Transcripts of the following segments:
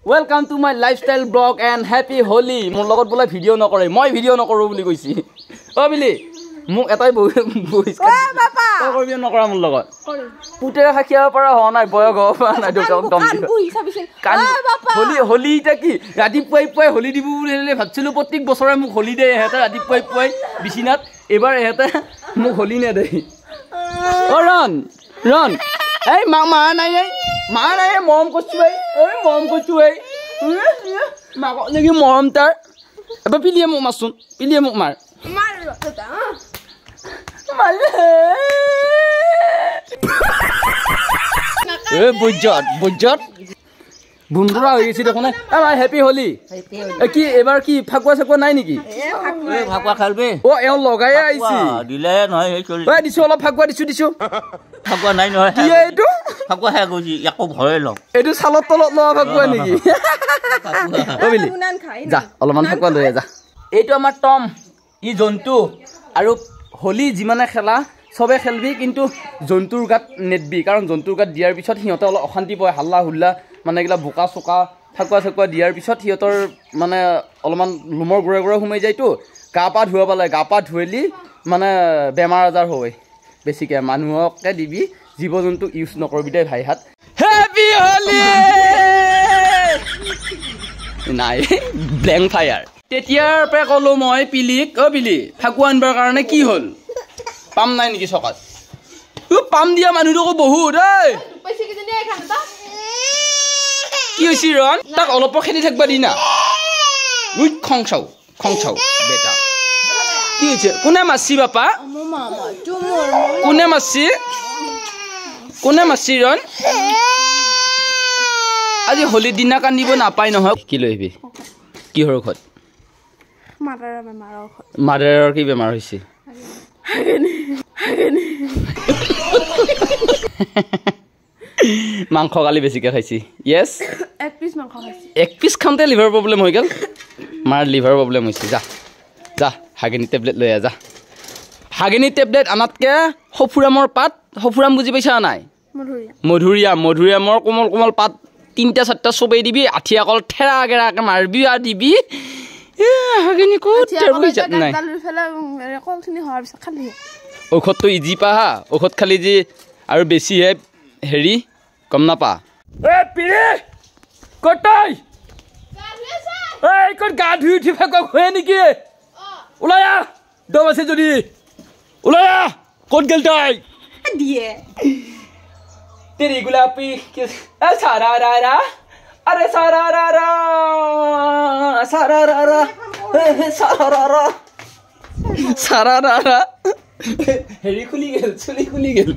Welcome to my lifestyle blog and happy Holi. Mon logot bola video nokore. Moi video nokoru boli koisi. O bili. Muk etai bois ka. O papa. To korbi nokora mon logot. Putera khakia para ho nai boyog ho na do dom. Kan buhi sabisin. Holi ta ki rati poi Holi dibu boli bhatsilu protik bosore muk Holi de heta rati poi bisinat ebar heta muk Holi ne dei. O Ron. Hey, ma nai mom kochu ei. Oi mom kochu ei. Ma ko lagi mom tar. Aba pilie muk masun. Pilie muk mar. Mar ta. Mal. Bujot. Bundura hoyisi dekone. Ama happy Holi. Ki ebar ki phakwa sakwa nai niki? Phakwa khalbe. O e logai aisi. Dile noy he choli. Ba disu ola phakwa disu. Phakwa nai noy. Ki etu? Phakwa he goji yakko bhoye lo. Etu salot tolot lo phakwa niki? O bili. Ja, অলমান phakwa লয়ে যা। এইটো আমাৰ টম ই জন্তু আৰু হোলি যিমানে খেলা সবে খেলবি কিন্তু জন্তুৰ গাত নেটবি কাৰণ জন্তুৰ গাত দিয়াৰ পিছত হিয়তে অলপ অশান্তি পায় হাল্লা হুল্লা মানে এগুলা বোকা চোকা ফাকুৱা দিয়াৰ পিছত হিয়তৰ মানে অলমান লুমৰ গুৰে সোমাই যায়তো গা পা ধুৱা পালে গা পা ধুৱেলি মানে বেমাৰ আজাৰ হয় বেছিকে মানুহকে দিবি জীৱ জন্তু ইউজ নকৰবি দে ভাই হাত হেপি হোলি নাই ব্লেংক ফায়াৰ তেতিয়াৰ পৰা কলো মই পিলিক অ পিলি ফাকুৱা আনবাৰ কাৰণে কি হ'ল পাম নাই নেকি সকাত পাম দিয়া মানুহটো বহুত এই পইচা কি দিনে খানতা কি হৈছে ৰন তাক অলপ খেলি থাকবা দি না উই খংছাও বেটা কি হৈছে কোনে মাছি বাপা কোনে মাছি ৰন আজি হোলি দিনা কান্দিব নাপাই নহয় কি লৈ আহিবি কি হৰখত মাদাৰৰ কি বেমাৰ হৈছে মাংস কালি বেছিকে খাইছি ইয়েস এক পিস খাওঁতে লিভাৰ প্ৰব্লেম হৈ গ'ল মাৰ লিভাৰ প্ৰব্লেম হৈছে যা হাগিনি টেবলেট লৈ যা হাগিনি টেবলেট আনাতকে সফুৰামৰ পাত সফুৰাম বুজি পাইছা নাই মধুৰিয়ামৰ কোমল পাত 3টা 4টা চবেই দিবি আঠিয়া কল ঠেৰা গেৰাকে মাৰবি আৰু দিবি হাগিনি ক'ত টেবুল জাত নাই ঔষধটো ইজি পা হা ঔষধ খালি যে আৰু বেছি হে হেৰি কম নাপা এ পিৰে কটাই এই ক'ত গা ধুই উঠি ফাক হয় নেকি ওলাই আ দম আছে যদি ওলাই আ ক'ত গেল তাই দিয়ে তেৰি গুলাপি এ সাৰাৰা আৰে সাৰাৰা হেৰি খুলি গেল চুলি খুলি গেল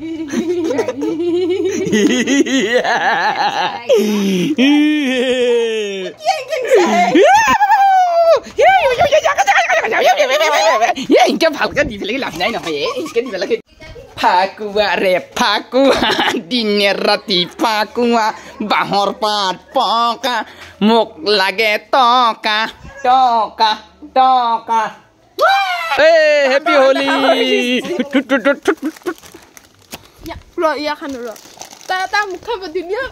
ইনকে ভালকে দি ফেলে লাভ নাই নহয় ইনকে দি ফেলে ফাকুৱা দিনে ৰাতি ফাকুৱা বাঁহৰ পাত পকা মোক লাগে টকা Hey, happy Holi! Ya kan ro. Ta mukha badinya.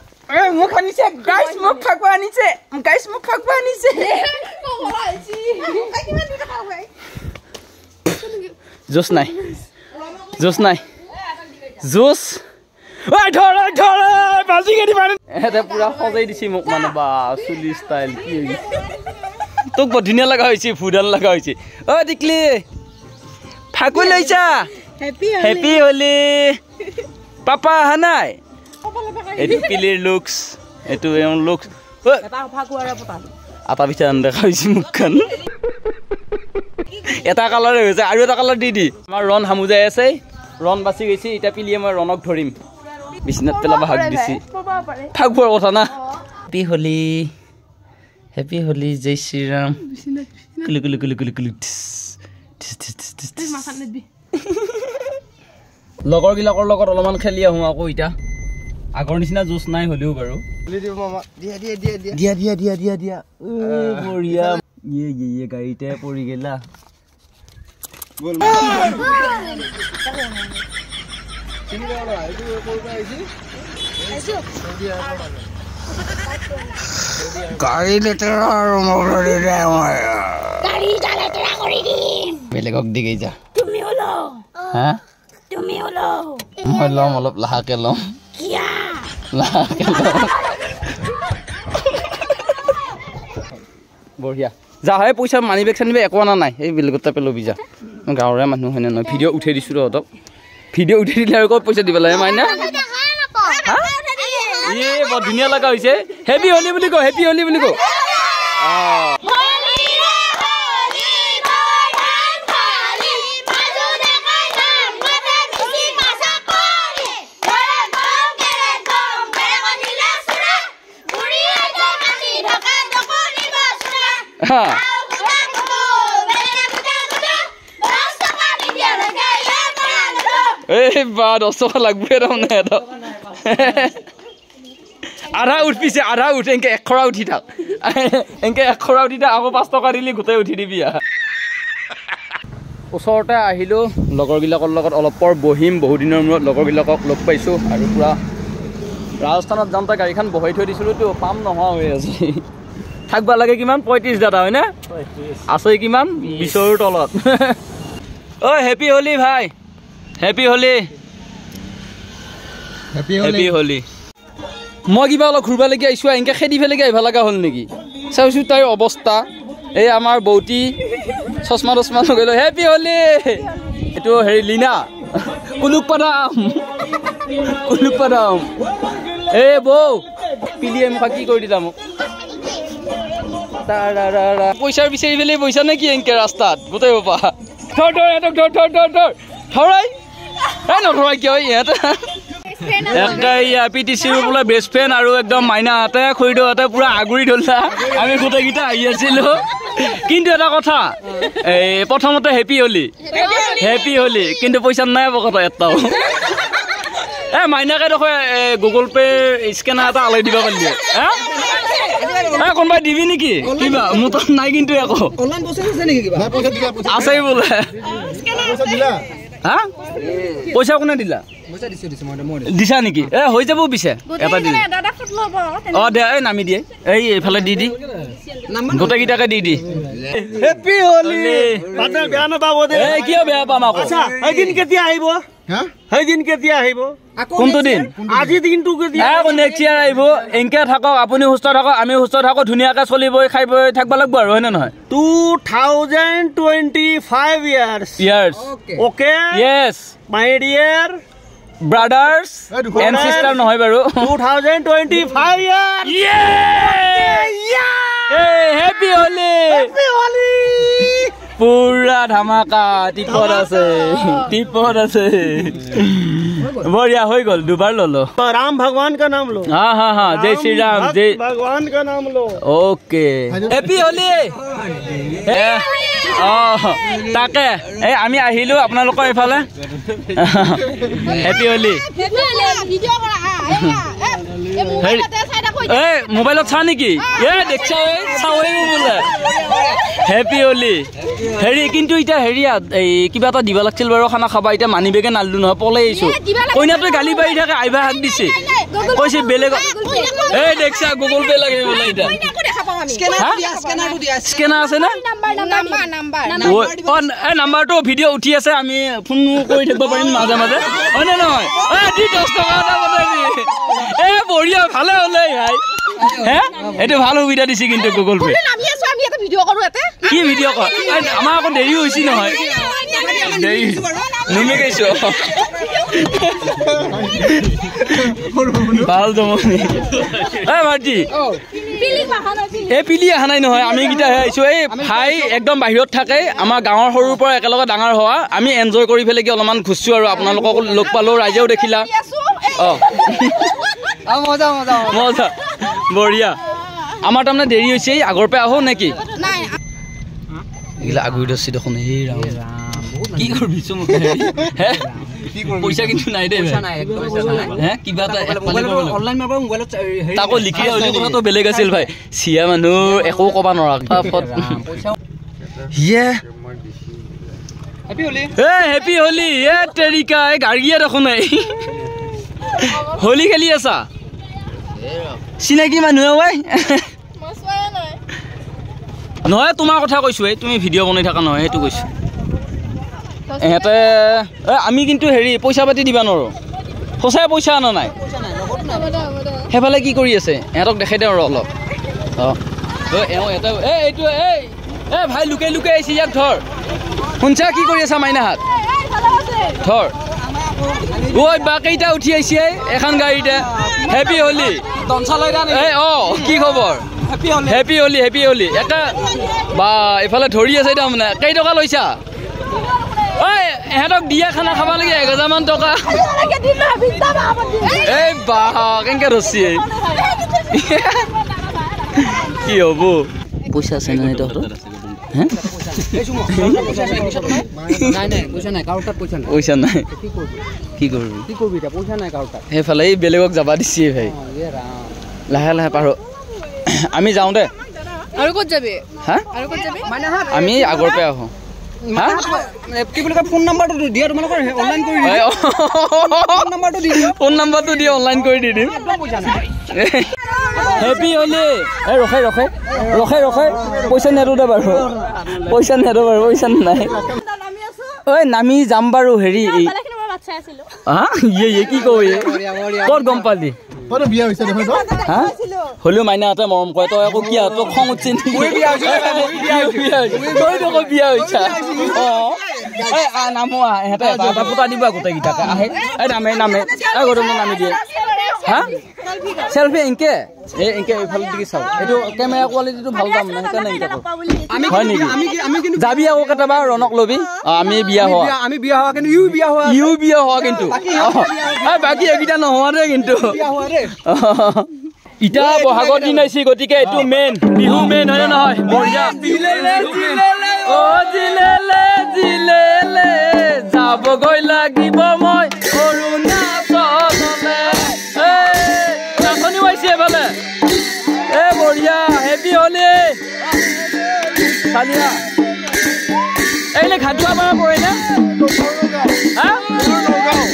Mukha ni se guys mukha ko ani se. Guys mukha ko ani se. Ko hola chi. Ai ki mandi ka hoy. Jos nai. Jos. Oi dhora bazi ke di mane. Eta pura khojai disi muk mane ba suli style ki. তোক বধিনা লাগা হইছে ফুডাল লাগা হইছে ও দেখলি ফাকু লইছা happy Holi papa হানাই এটো পিলিৰ looks এটো M looks এটা ফাকু আৰু পতা আটা বিচান দেখা হইছে মুখখন এটা কালাৰ হৈছে আৰু এটা কালাৰ দি আমাৰ ৰন হামু যাই আছে ৰন বাছি গৈছে এটা পিলিয়ে মই ৰনক ধৰিম বিছনাত পেলাবা হাক দিছি ফাকুৰ কথা না happy Holi Happy Holi, Jai Shri Ram. Kulu. লগৰ গিলাকৰ লগত অলমান খেলি আহো আকৌ ইটা আগৰ নিচিনা জোছ নাই হলিও বাৰু দিয়া বঢ়িয়া ইয়ে গাড়ীতে পৰি গেলা বল চিনি গলা এইটো কৰিব আহিছি গাড়ী লেতেৰা আৰু মগৰি যায় মই গাড়ী লেতেৰা কৰি দিম বেলেগক দিগেই যা তুমি হলো হা তুমি হলো মই ল'ম অলপ লাহাকে ল'ম কিয়া লাহাকে ল'ম বঢ়িয়া যা হয় পইচা মানি বেগ চানিবে একো অনা নাই এই বেলেগত তাপে ল'বি যা মই গাঁৱৰে মানুহ হয়নে নহয় ভিডিঅ' উঠাই দিছোঁ তহঁতক ভিডিঅ' উঠাই দিলে আৰু ক'ত পইচা দিব লাগে মাইনা এই বৰ ধুনীয়া লগা হৈছে হেপী হলি বুলি কওঁ হেপী হলি বুলি কওঁ এই বা 10 টকা লাগবে তাৰমানে এটা আধা উঠিছে আধা উঠে এনেকে 1 খৰা উঠি থাক এনেকে 1 খৰা উঠি থাক আকৌ 5 টকা দিলি গোটেই উঠি দিবি ওচৰতে আহিলোঁ লগৰবিলাকৰ লগত অলপ পৰ বহিম বহু দিনৰ মূৰত লগৰবিলাকক লগ পাইছোঁ আৰু পুৰা ৰাজস্থানত যাওঁতে গাড়ীখন বহাই থৈ দিছিলোঁ তো পাম নোহোৱা হৈ আছে থাকবা লাগে কিমান 35 দাদা হয়নে আছে কিমান 20ৰ তলত ঐ হেপী হলি ভাই হেপী হলি হেপী হলি মই কিবা অলপ ঘূৰবালৈকে আহিছোঁ এনেকৈ খেদি ফেলেকৈ আহিব লগা হ'ল নেকি চাইছোঁ তাইৰ অৱস্থা এই আমাৰ বৌতি চশমা তচমা লগাই হেপী হলি এইটো হেৰি লীনা কুলুক পাদাম এই বৌ পিলিয়ে মুখা কি কৰি দিলা মোক পইচাৰ বিচাৰি পেলাই পইচা নে কি এনেকৈ ৰাস্তাত গোটেই বাপা ধৰাই এই নধৰাই কিয় ইহঁতে PTCৰ বোলে বেষ্ট ফ্ৰেণ্ড আৰু একদম মাইনাহঁতে খুৰীদেউহঁতে পুৰা আগুৰি ধৰিলা আমি গোটেইকেইটা আহি আছিলোঁ কিন্তু এটা কথা এই প্ৰথমতে হেপী হলি কিন্তু পইচা নাই পকেটত এটাও মাইনাকে দেখোন গুগল পে স্কেনাৰ এটা আলাই দিব পাৰিলি কোনোবাই দিবি নেকি কিবা মোৰ তাত নাই কিন্তু একো আছে বোলে হা পইচা কোনে দিলা দিছা নেকি হৈ যাব পিছে এটা দিলে দে এই নামি দিয়ে এইফালে দি গোটেইকেইটাকে দি হেপী হলি বেয়া নাপাব দে কিয় বেয়া পাম আকৌ সেইদিন কেতিয়া আহিব সেইদিন কেতিয়া আহিব কোনটো দিন আজি দিনটো নেক্সট ইয়াৰ আহিব এনেকে থাকক আপুনি সুস্থ থাকক আমি সুস্থ থাকো ধুনীয়াকে চলিবই খাই বৈ থাকিব লাগিব আৰু হয়নে নহয় 2025 years okay yes my dear brothers and sister নহয় বাৰু 2025 years hey happy holi পুৰা ধামাকা টিপত আছে बढ़िया हो गल दुबार लो राम भगवान का नाम लो हाँ जय श्री राम जय भगवान का नाम लो ओके हैप्पी होली ताके আমি আহিলো আপোনালোকৰ এফালে হ্যাপি হোলি মোবাইলত চা নেকি দেখছা বোলে হ্যাপি হোলি হেৰি কিন্তু এতিয়া হেৰিয়াত এই কিবা এটা দিব লাগিছিল বাৰু খানা খাবা এতিয়া মানি বেগে নাললো নহয় পলাই আহিছো কইনাটো গালি পাৰি থাকে আইবা হাক দিছে কৈছে বেলেগ এই দেখছা গুগল পে লাগে বোলে এটা স্কেনাৰ আছে না নাম্বাৰটো ভিডিঅ' উঠি আছে আমি ফোন কৰি থাকিব পাৰিম মাজে মাজে হয় নে নহয় 10 টকা এটা বনাবি বঢ়িয়া ভালে হলে ভাই এইটো ভাল সুবিধা দিছে কিন্তু গুগল পে কি ভিডিঅ' কৰ আমাৰ আকৌ দেৰি হৈছে নহয় দেৰি নুমি গৈছো ভাল তুমি ভাইটি পিলি অহা নাই নহয় আমি কেইটা আহিছো এই ভাই একদম বাহিৰত থাকে আমাৰ গাঁৱৰ সৰুৰ পৰা একেলগে ডাঙৰ হোৱা আমি এনজয় কৰি পেলাই অলপমান ঘুৰছো আৰু আপোনালোকক লগ পালো ৰাইজেও দেখিলা মজা বঢ়িয়া আমাৰ তাৰমানে দেৰি হৈছে আগৰ পৰা আহো নেকি এইগিলা আগুৰি ধৰছি দেখোন এই ৰাম কি কৰিবিছো মোক পইচা কিন্তু নাই দে কিবা তাকো লিখি কথাটো বেলেগ আছিল ভাই চিয়া মানুহ একো ক'ব নোৱাৰা হেপী হোলি তেৰিকা এই গাড়ীয়ে দেখোন হোলী খেলি আছা চিনাকি মানুহ ঐ মই চোৱাই নাই নহয় তোমাৰ কথা কৈছো এই তুমি ভিডিঅ' বনাই থাকা নহয় সেইটো কৈছো এহেঁতে আমি কিন্তু হেৰি পইচা পাতি দিবা নোৱাৰো সঁচাই পইচা আনা নাই সেইফালে কি কৰি আছে এহেঁতক দেখাই দিওঁ আৰু অলপ এইটো ভাই লুকাই লুকাই আহিছে ইয়াক ধৰ শুনছা কি কৰি আছা মাইনাহাত ধৰ ঐ বা কেইটা উঠি আহিছে এখন গাড়ীতে হেপী হলি কি খবৰ হেপী হলি এটা বা এইফালে ধৰি আছে তাৰমানে কেই টকা লৈছা ঐ এহেঁতক দিয়া খানা খাব লাগে 1000মান টকা এই বা কেনেকৈ ধৰছি কি হ'ব পইচা আছে নাই তহঁতৰ পইচা নাই কি কৰিবি সেইফালে এই বেলেগক যাবা দিছে ভাই লাহে লাহে পাৰ আমি যাওঁ দে আৰু ক'ত যাবি হা আৰু ক'ত যাবি আমি আগৰ পৰা আহোঁ কি বুলি কয় ফোন নাম্বাৰটো দিয়া তোমালোকৰ অনলাইন কৰি দিম ফোন নাম্বাৰটো দি অনলাইন কৰি দি দিম হেপী হলি ৰখে পইচা নেদো দে বাৰু পইচা নাই ঐ নামি যাম বাৰু হেৰি কি কয় ক'ত গম পালি হলেও মাইনাহঁতে মৰম কৰে তই আকৌ কি তোক খং উঠছে বিয়া হৈছা নামো ইহঁতে এটা ফুটা দিবা গোটেইকেইটাকে আহে নামে গৰমে নামি দিয়ে হা চেল্ফি এংকে এইফালে দিকে চাওঁ এইটো কেমেৰা কোৱালিটিটো ভাল দাম নাই সেইকাৰণে এংকে হয় নেকি যাবি আকৌ কেতিয়াবা ৰণক লবি আমি বিয়া হোৱা কিন্তু ইউ বিয়া হোৱা কিন্তু বাকী এইকেইটা নোহোৱা দে কিন্তু ইটা বহাগৰ দিন আহিছে গতিকে এইটো মেইন বিহু মেইন হয় নহয় বঢ়িয়া জিলেলে যাবগৈ লাগিব মই অৰুণাচললে নাচনিও আহিছে এইফালে বঢ়িয়া হেপী হলি চালিয়া এইলে ঘাটুৱা পাৰা পৰে নে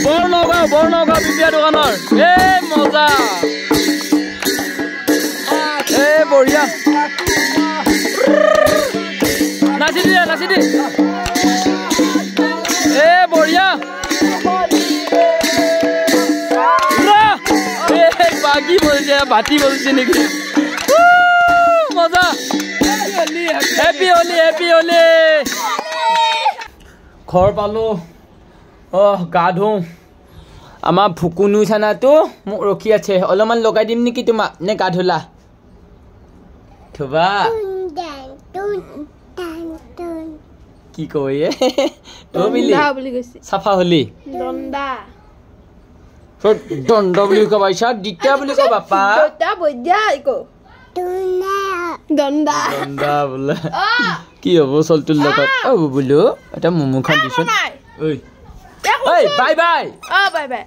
বৰনগাঁও বিপিয়া দোকানৰ মজা বঢ়িয়া নাচি দি বঢ়িয়া বাগি বলছে বাতি বলছে নেকি মজা হেপী হলি ঘৰ পালো গা ধুওঁ আমাৰ ফুকুনু চানাটো মোক ৰখি আছে অলপমান লগাই দিম নেকি তোমাক নে গা ধুলা ধুবা কি কয় চাফা হলি দণ্ড বুলি কবা ইচ্ছা দিতা বুলি কয় বাপা দণ্ডা বোলে কি হ'ব চলটোৰ লগত বোলো এটা মুখখন দিছোন বাই